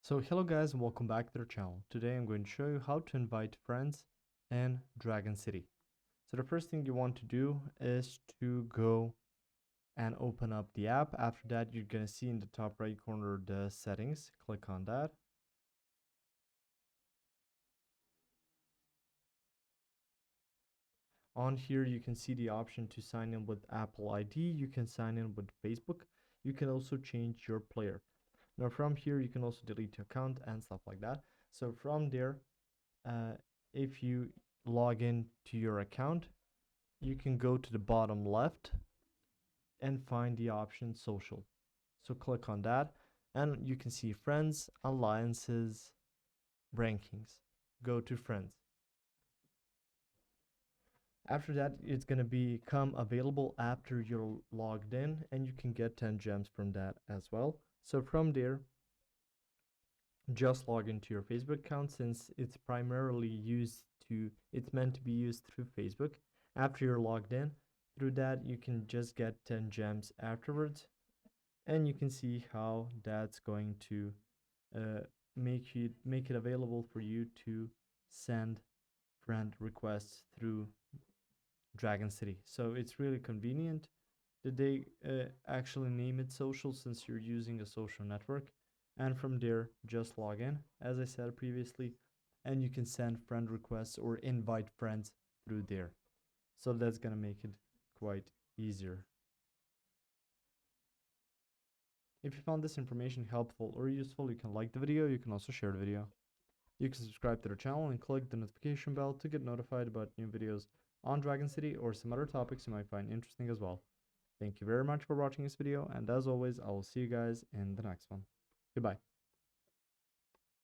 So hello guys and welcome back to the channel. Today I'm going to show you how to invite friends in Dragon City. So the first thing you want to do is to go and open up the app. After that you're going to see in the top right corner the settings. Click on that. On here you can see the option to sign in with Apple ID. You can sign in with Facebook. You can also change your player. Now from here you can also delete your account and stuff like that. So from there uh, if you log in to your account, you can go to the bottom left and find the option social. So click on that and you can see friends, alliances, rankings. Go to friends. After that, it's going to become available after you're logged in and you can get 10 gems from that as well. So from there, just log into your Facebook account since it's primarily it's meant to be used through Facebook. After you're logged in, through that you can just get 10 gems afterwards, and you can see how that's going to uh, make it available for you to send friend requests through Dragon City. So it's really convenient that they actually name it social since you're using a social network. And from there, just log in, as I said previously, and you can send friend requests or invite friends through there. So that's gonna make it quite easier. If you found this information helpful or useful, you can like the video, you can also share the video. You can subscribe to the channel and click the notification bell to get notified about new videos on Dragon City or some other topics you might find interesting as well. Thank you very much for watching this video, and as always, I will see you guys in the next one. Goodbye.